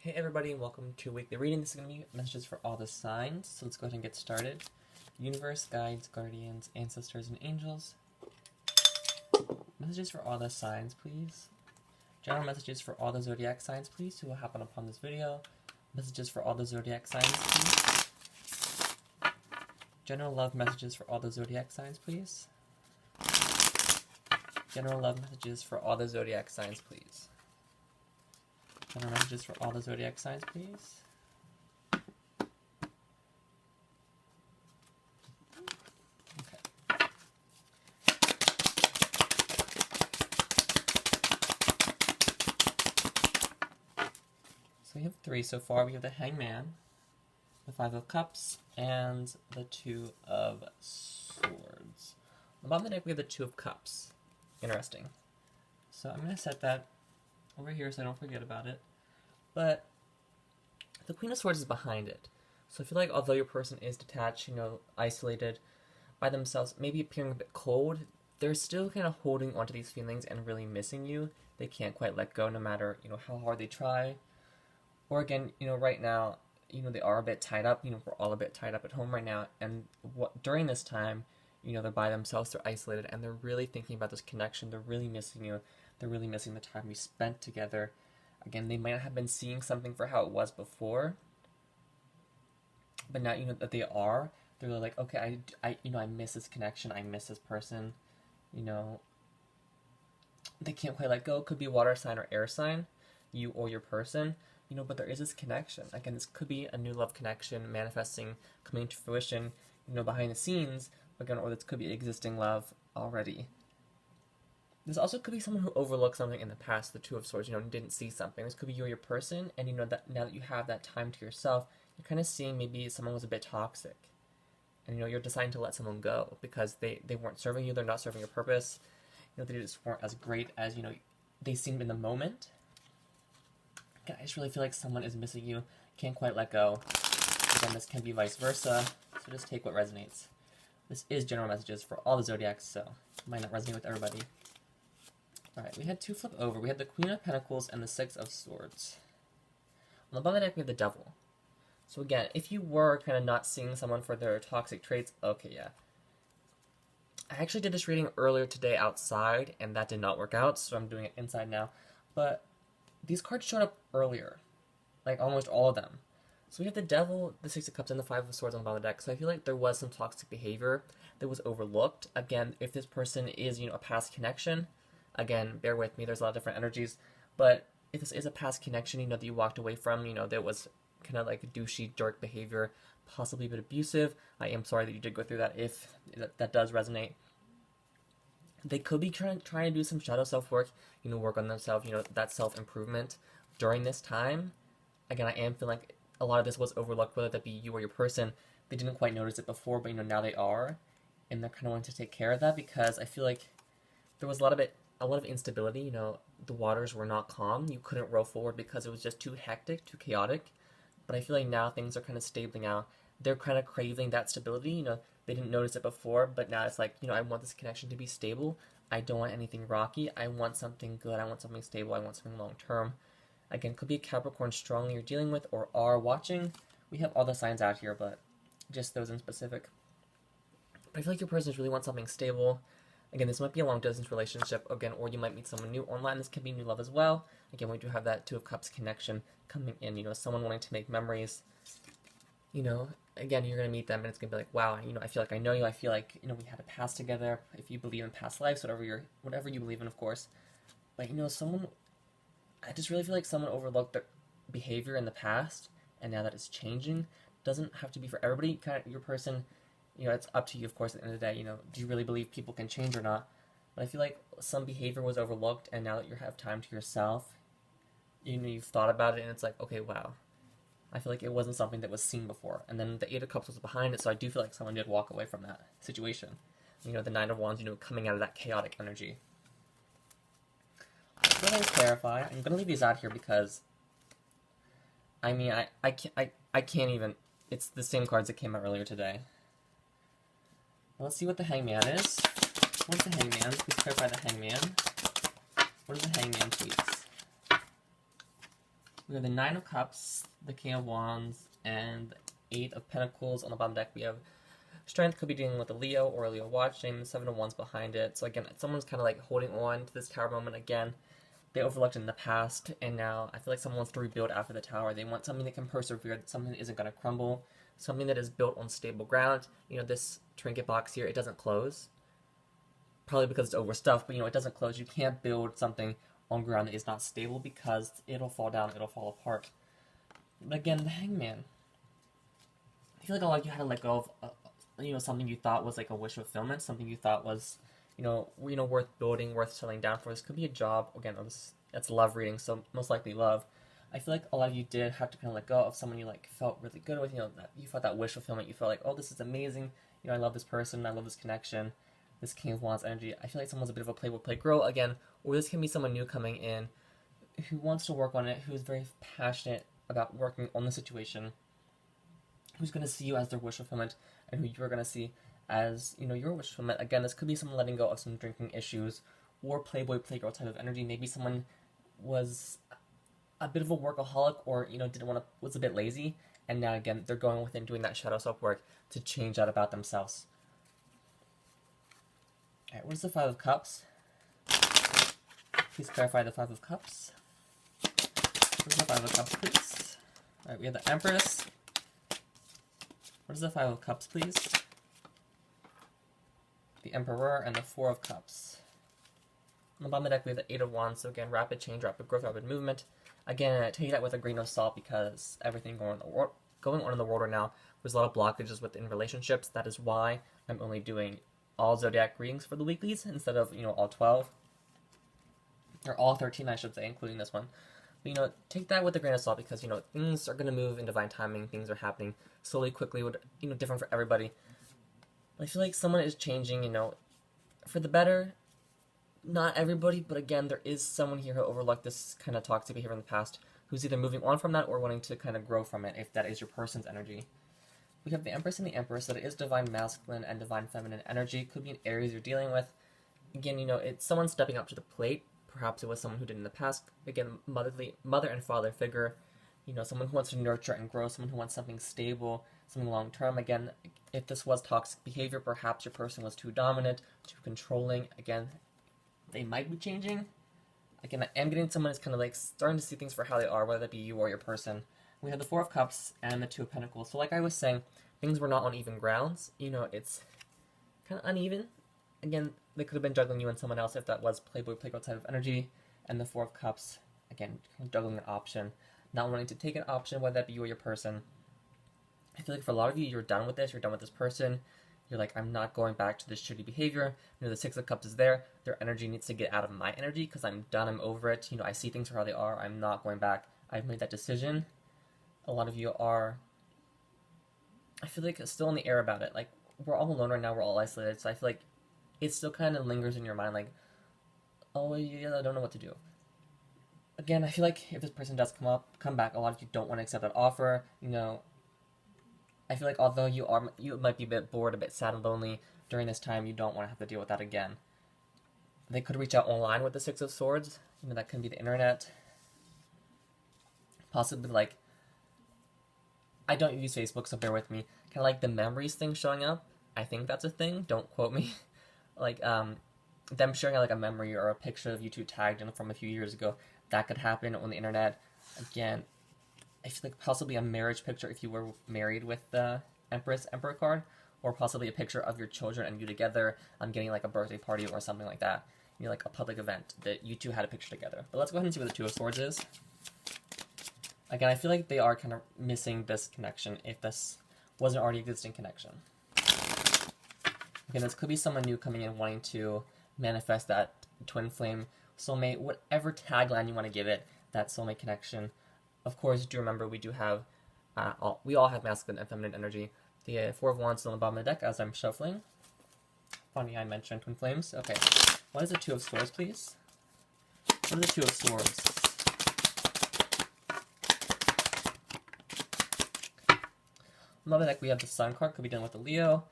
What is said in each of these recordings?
Hey everybody, and welcome to weekly reading. This is going to be messages for all the signs, so let's go ahead and get started. Universe, guides, guardians, ancestors, and angels. Messages for all the signs, please. General messages for all the zodiac signs, please, who will happen upon this video. Messages for all the zodiac signs, please. General love messages for all the zodiac signs, please. General love messages for all the zodiac signs, please. General messages for all the zodiac signs, please. Okay. So we have three so far. We have the Hangman, the Five of Cups, and the Two of Swords. On the bottom of the deck, we have the Two of Cups. Interesting. So I'm going to set that over here so I don't forget about it. But the Queen of Swords is behind it. So I feel like although your person is detached, isolated by themselves, maybe appearing a bit cold, they're still kind of holding onto these feelings and really missing you. They can't quite let go no matter, how hard they try. Or again, right now, they are a bit tied up. We're all a bit tied up at home right now. And during this time, they're by themselves, they're isolated, and they're really thinking about this connection. They're really missing you. They're really missing the time we spent together. Again, they might not have been seeing something for how it was before, but now that they are, they're really like, okay, I miss this connection. I miss this person. They can't quite let go. It could be water sign or air sign, you or your person. But there is this connection. Again, this could be a new love connection manifesting, coming to fruition, behind the scenes. Again, or this could be existing love already. This also could be someone who overlooked something in the past, the Two of Swords, didn't see something. This could be you or your person, and that now that you have that time to yourself, you're kind of seeing maybe someone was a bit toxic. And, you're deciding to let someone go because they weren't serving you, they're not serving your purpose. They just weren't as great as, they seemed in the moment. Again, I just really feel like someone is missing you, can't quite let go. Again, this can be vice versa, so just take what resonates. This is general messages for all the zodiacs, so it might not resonate with everybody. Alright, we had two flip over. We had the Queen of Pentacles and the Six of Swords. On the bottom of the deck, we have the Devil. So again, if you were kind of not seeing someone for their toxic traits, okay, yeah. I actually did this reading earlier today outside, and that did not work out, so I'm doing it inside now. But these cards showed up earlier, like almost all of them. So we have the Devil, the Six of Cups, and the Five of Swords on the bottom of the deck. So I feel like there was some toxic behavior that was overlooked. Again, if this person is, a past connection, again, bear with me, there's a lot of different energies, but if this is a past connection, that you walked away from, that was kind of like a douchey, jerk behavior, possibly a bit abusive, I am sorry that you did go through that if that does resonate. They could be trying to do some shadow self-work, work on themselves, that self-improvement during this time. Again, I am feeling like a lot of this was overlooked, whether that be you or your person. They didn't quite notice it before, but, now they are, and they're kind of wanting to take care of that because I feel like there was a lot of instability. The waters were not calm. You couldn't row forward because it was just too hectic, too chaotic. But I feel like now things are kind of stabling out. They're kind of craving that stability. They didn't notice it before, but now it's like, I want this connection to be stable. I don't want anything rocky. I want something good. I want something stable. I want something long-term. Again, could be a Capricorn strongly you're dealing with or are watching. We have all the signs out here, but just those in specific. But I feel like your person really wants something stable. Again, this might be a long-distance relationship, again, or you might meet someone new online. This can be new love as well. Again, we do have that Two of Cups connection coming in, someone wanting to make memories. Again, you're going to meet them, and it's going to be like, wow, I feel like I know you. I feel like, we had a past together. If you believe in past lives, whatever you believe in, of course. But, I just really feel like someone overlooked their behavior in the past, and now that it's changing, doesn't have to be for everybody. Kind of your person, it's up to you, of course, at the end of the day. Do you really believe people can change or not? But I feel like some behavior was overlooked, and now that you have time to yourself, you've thought about it, and it's like, okay, wow. I feel like it wasn't something that was seen before. And then the Eight of Cups was behind it, so I do feel like someone did walk away from that situation. The Nine of Wands, coming out of that chaotic energy. I'm going to clarify. I'm going to leave these out here because, I can't even. It's the same cards that came out earlier today. Let's see what the Hangman is. What's the Hangman? Please clarify the Hangman. What is the Hangman, please? We have the Nine of Cups, the King of Wands, and the Eight of Pentacles. On the bottom deck, we have Strength, could be dealing with a Leo or a Leo watching, the Seven of Wands behind it. So again, someone's kind of like holding on to this tower moment again. They overlooked it in the past, and now I feel like someone wants to rebuild after the tower. They want something that can persevere, something that isn't going to crumble, something that is built on stable ground. You know, this trinket box here, it doesn't close. Probably because it's overstuffed, but you know, it doesn't close. You can't build something on ground that is not stable because it'll fall down, it'll fall apart. But again, the Hangman. I feel like a lot of you had to let go of, you know, something you thought was like a wish fulfillment, something you thought was, you know, worth building, worth settling down for. This could be a job. Again, it's love reading, so most likely love. I feel like a lot of you did have to kind of let go of someone you like felt really good with. You know, that you felt that wish fulfillment. You felt like, oh, this is amazing. You know, I love this person. I love this connection. This King of Wands energy. I feel like someone's a bit of a play girl again, or this can be someone new coming in who wants to work on it, who's very passionate about working on the situation, who's going to see you as their wish fulfillment, and who you're going to see as, you know, your wish fulfillment. Again, this could be someone letting go of some drinking issues or playboy, playgirl type of energy. Maybe someone was a bit of a workaholic, or, you know, was a bit lazy, and now again, they're going within doing that shadow self work to change that about themselves. Alright, what is the Five of Cups? Please clarify the Five of Cups. What is the Five of Cups, please? Alright, we have the Empress. What is the Five of Cups, please? The Emperor and the Four of Cups. On the bottom of the deck, we have the Eight of Wands. So again, rapid change, rapid growth, rapid movement. Again, I take that with a grain of salt because everything going on in the world right now, there's a lot of blockages within relationships. That is why I'm only doing all zodiac readings for the weeklies instead of, you know, all 12. Or all 13, I should say, including this one. But, you know, take that with a grain of salt because, you know, things are going to move in divine timing. Things are happening slowly, quickly, you know, different for everybody. But I feel like someone is changing, you know, for the better. Not everybody, but again, there is someone here who overlooked this kind of toxic behavior in the past who's either moving on from that or wanting to kind of grow from it, if that is your person's energy. We have the Empress and the Empress, so it is divine masculine and divine feminine energy. Could be an Aries you're dealing with. Again, you know, it's someone stepping up to the plate. Perhaps it was someone who did in the past. Again, mother and father figure. You know, someone who wants to nurture and grow, someone who wants something stable, something long-term. Again, if this was toxic behavior, perhaps your person was too dominant, too controlling. Again, they might be changing. Again, I am getting someone who's kind of like starting to see things for how they are, whether that be you or your person. We have the Four of Cups and the Two of Pentacles. So like I was saying, things were not on even grounds. You know, it's kind of uneven. Again, they could have been juggling you and someone else if that was playboy, playgirl type of energy. And the Four of Cups, again, juggling an option. Not wanting to take an option, whether that be you or your person. I feel like for a lot of you, you're done with this. You're done with this person. You're like, I'm not going back to this shitty behavior. You know, the Six of Cups is there. Their energy needs to get out of my energy because I'm done. I'm over it. You know, I see things for how they are. I'm not going back. I've made that decision. A lot of you are, I feel like, still in the air about it. Like, we're all alone right now. We're all isolated. So I feel like it still kind of lingers in your mind. Like, oh, yeah, I don't know what to do. Again, I feel like if this person does come back, a lot of you don't want to accept that offer. You know, I feel like although you might be a bit bored, a bit sad and lonely during this time, you don't want to have to deal with that again. They could reach out online with the Six of Swords. You know, that can be the internet. Possibly, like, I don't use Facebook, so bear with me. Kind of like the memories thing showing up. I think that's a thing. Don't quote me. Like, them sharing like a memory or a picture of you two tagged in from a few years ago. That could happen on the internet. Again, I feel like possibly a marriage picture if you were married with the Emperor card, or possibly a picture of your children and you together getting like a birthday party or something like that. You know, like a public event that you two had a picture together. But let's go ahead and see what the Two of Swords is. Again, I feel like they are kind of missing this connection if this wasn't already existing connection. Again, this could be someone new coming in wanting to manifest that twin flame, soulmate, whatever tagline you want to give it, that soulmate connection. Of course, do remember we do have, we all have masculine and feminine energy. The Four of Wands is on the bottom of the deck as I'm shuffling. Funny I mentioned twin flames. Okay, what is the Two of Swords, please? What is the Two of Swords? On the bottom of the deck, we have the Sun card. Could be dealing with the Leo.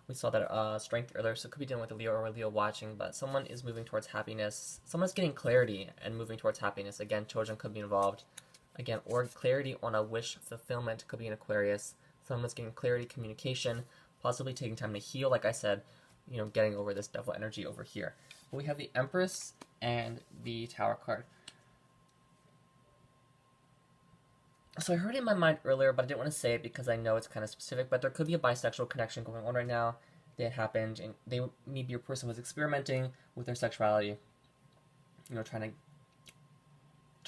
We saw that strength earlier, so it could be dealing with a Leo or a Leo watching, but someone is moving towards happiness. Someone's getting clarity and moving towards happiness. Again, children could be involved. Again, or clarity on a wish fulfillment, could be an Aquarius. Someone's getting clarity, communication, possibly taking time to heal, like I said, getting over this devil energy over here. But we have the Empress and the Tower card. So I heard it in my mind earlier, but I didn't want to say it because I know it's kind of specific, but there could be a bisexual connection going on right now that happened, and maybe your person was experimenting with their sexuality, trying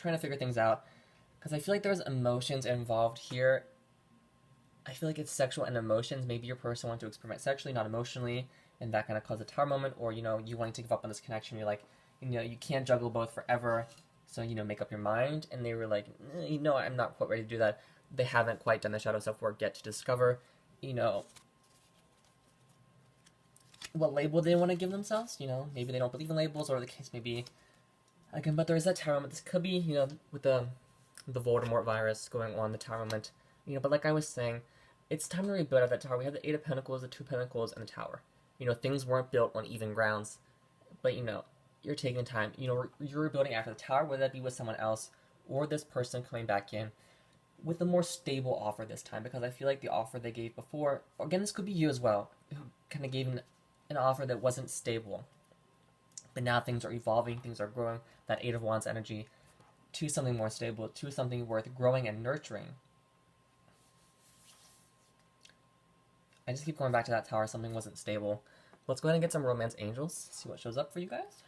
to figure things out, because I feel like there's emotions involved here. I feel like it's sexual and emotions. Maybe your person wanted to experiment sexually, not emotionally, and that kind of caused a tower moment, or you wanting to give up on this connection. You're like, you can't juggle both forever, so make up your mind. And they were like, I'm not quite ready to do that. They haven't quite done the shadow self work yet to discover, what label they want to give themselves. Maybe they don't believe in labels, or the case may be. Again, but there is that tower moment. This could be, with the Voldemort virus going on, the tower moment. But like I was saying, it's time to rebuild out that tower. We have the Eight of Pentacles, the Two of Pentacles, and the Tower. Things weren't built on even grounds, but you're taking time. You're rebuilding after the tower, whether that be with someone else or this person coming back in with a more stable offer this time, because I feel like the offer they gave before, again, this could be you as well, who kind of gave an offer that wasn't stable. But now things are evolving, things are growing, that Eight of Wands energy, to something more stable, to something worth growing and nurturing. I just keep going back to that tower, something wasn't stable. Let's go ahead and get some romance angels, see what shows up for you guys.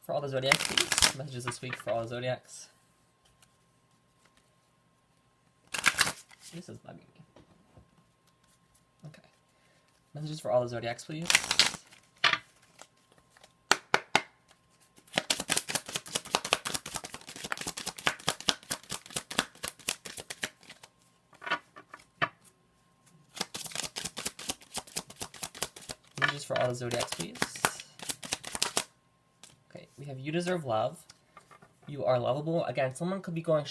For all the zodiacs, please. Messages this week for all the zodiacs. This is bugging me. Okay. Messages for all the zodiacs, please. Messages for all the zodiacs, please. Okay, we have you deserve love. You are lovable. Again, someone could be going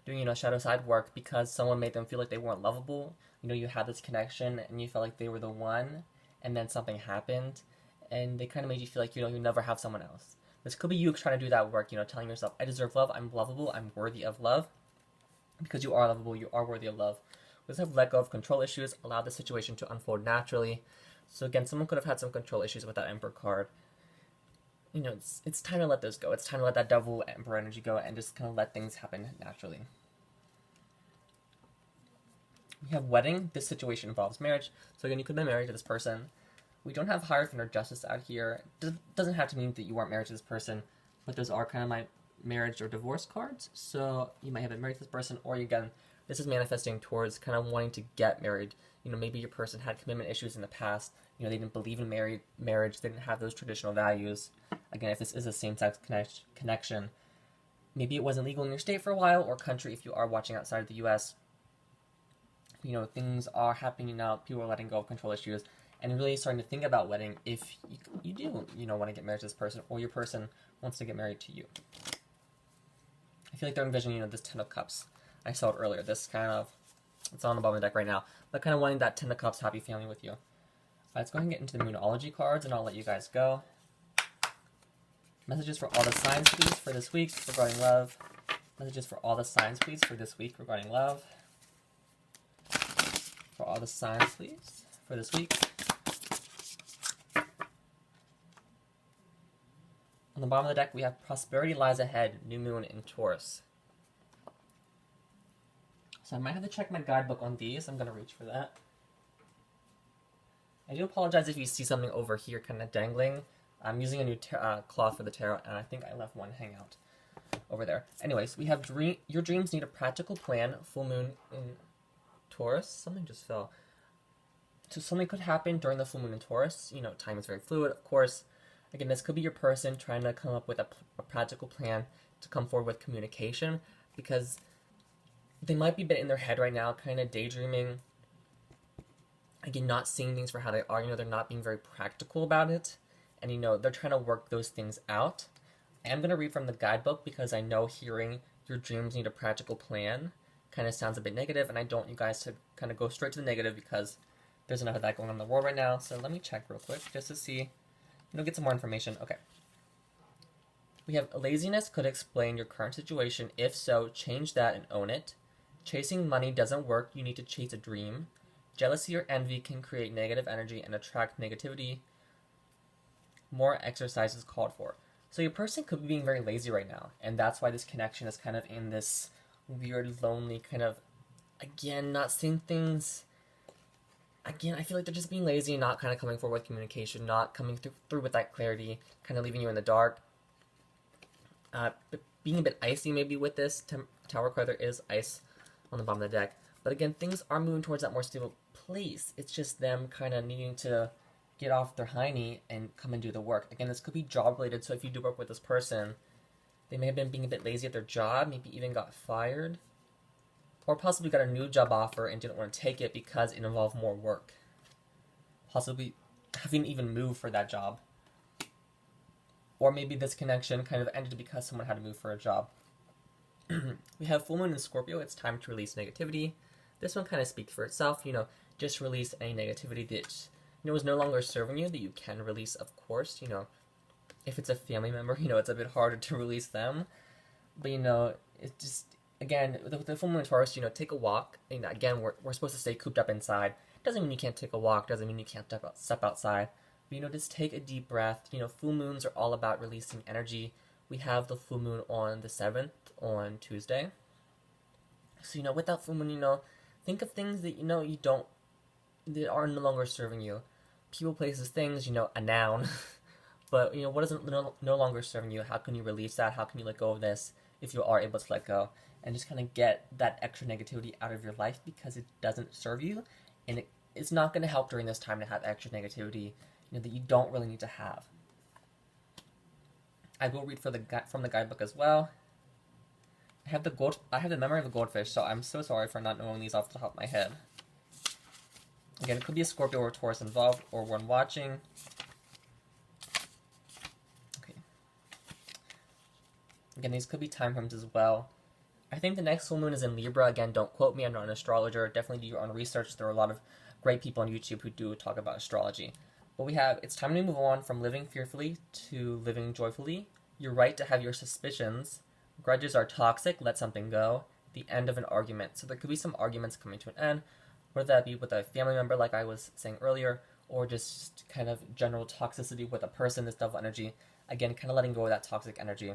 doing shadow side work because someone made them feel like they weren't lovable. You had this connection and you felt like they were the one, and then something happened and they kind of made you feel like you never have someone else. This could be you trying to do that work, telling yourself, I deserve love, I'm lovable, I'm worthy of love, because you are lovable, you are worthy of love. We also have let go of control issues, allow the situation to unfold naturally. So again, someone could have had some control issues with that Emperor card. It's time to let those go. It's time to let that Devil Emperor energy go and just kind of let things happen naturally. We have wedding. This situation involves marriage. So again, you could be married to this person. We don't have Hierophant or Justice out here. Doesn't have to mean that you weren't married to this person, but those are kind of my marriage or divorce cards. So you might have been married to this person, or again, this is manifesting towards kind of wanting to get married. Maybe your person had commitment issues in the past. They didn't believe in marriage. They didn't have those traditional values. Again, if this is a same-sex connection, maybe it wasn't legal in your state for a while, or country if you are watching outside of the U.S. Things are happening now. People are letting go of control issues and really starting to think about wedding if you do, want to get married to this person, or your person wants to get married to you. I feel like they're envisioning, this Ten of Cups. I saw it earlier. This kind of, it's on the bottom of the deck right now, but kind of wanting that Ten of Cups happy family with you. Let's go ahead and get into the Moonology cards, and I'll let you guys go. Messages for all the signs, please, for this week regarding love. Messages for all the signs, please, for this week regarding love. For all the signs, please, for this week. On the bottom of the deck, we have Prosperity Lies Ahead, New Moon in Taurus. So I might have to check my guidebook on these. I'm going to reach for that. I do apologize if you see something over here kind of dangling. I'm using a new cloth for the tarot, and I think I left one hang out over there. Anyways, we have your dreams need a practical plan. Full moon in Taurus. Something just fell. So something could happen during the full moon in Taurus. Time is very fluid, of course. Again, this could be your person trying to come up with a practical plan to come forward with communication, because they might be a bit in their head right now, kind of daydreaming. Again, not seeing things for how they are. They're not being very practical about it. And, they're trying to work those things out. I am going to read from the guidebook because I know hearing your dreams need a practical plan kind of sounds a bit negative, and I don't want you guys to kind of go straight to the negative because there's enough of that going on in the world right now. So let me check real quick just to see, get some more information. Okay. We have laziness could explain your current situation. If so, change that and own it. Chasing money doesn't work. You need to chase a dream. Jealousy or envy can create negative energy and attract negativity. More exercise is called for. So your person could be being very lazy right now, and that's why this connection is kind of in this weird, lonely kind of, again, not seeing things. Again, I feel like they're just being lazy, not kind of coming forward with communication, not coming through with that clarity, kind of leaving you in the dark. Being a bit icy maybe with this Tower card. There is ice on the bottom of the deck. But again, things are moving towards that more stable place. It's just them kind of needing to get off their hiney and come and do the work. Again, this could be job related, so if you do work with this person, they may have been being a bit lazy at their job, maybe even got fired, or possibly got a new job offer and didn't want to take it because it involved more work. Possibly having even moved for that job. Or maybe this connection kind of ended because someone had to move for a job. We have Full Moon in Scorpio. It's time to release negativity. This one kind of speaks for itself. Just release any negativity that is no longer serving you, that you can release, of course. If it's a family member, it's a bit harder to release them. But, it's just, again, with the Full Moon in Taurus, take a walk. Again, we're supposed to stay cooped up inside. Doesn't mean you can't take a walk. Doesn't mean you can't step outside. But, just take a deep breath. Full moons are all about releasing energy. We have the full moon on the 7th, on Tuesday. So, with that full moon, think of things that, that are no longer serving you. People, places, things, a noun. But, what isn't no longer serving you? How can you release that? How can you let go of this if you are able to let go? And just kind of get that extra negativity out of your life because it doesn't serve you. And it's not going to help during this time to have extra negativity that you don't really need to have. I will read from the guidebook as well. I have the memory of the goldfish, so I'm so sorry for not knowing these off the top of my head. Again, it could be a Scorpio or Taurus involved, or one watching. Okay. Again, these could be time frames as well. I think the next full moon is in Libra. Again, don't quote me, I'm not an astrologer. Definitely do your own research. There are a lot of great people on YouTube who do talk about astrology. But we have, it's time to move on from living fearfully to living joyfully. You're right to have your suspicions. Grudges are toxic, let something go. The end of an argument. So there could be some arguments coming to an end, whether that be with a family member, like I was saying earlier, or just kind of general toxicity with a person, this double energy. Again, kind of letting go of that toxic energy.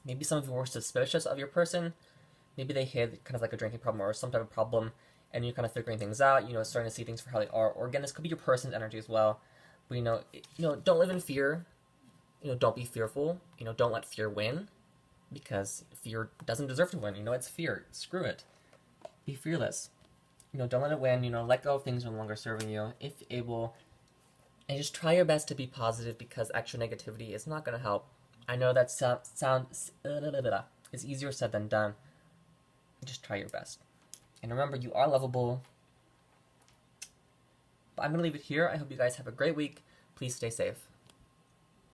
Maybe some of you were suspicious of your person. Maybe they had kind of like a drinking problem or some type of problem, and you're kind of figuring things out, starting to see things for how they are. Or again, this could be your person's energy as well. But, don't live in fear. Don't be fearful. Don't let fear win, because fear doesn't deserve to win. It's fear. Screw it. Be fearless. Don't let it win. Let go of things no longer serving you, if able. And just try your best to be positive, because extra negativity is not going to help. I know that sounds it's easier said than done. Just try your best. And remember, you are lovable. But I'm going to leave it here. I hope you guys have a great week. Please stay safe.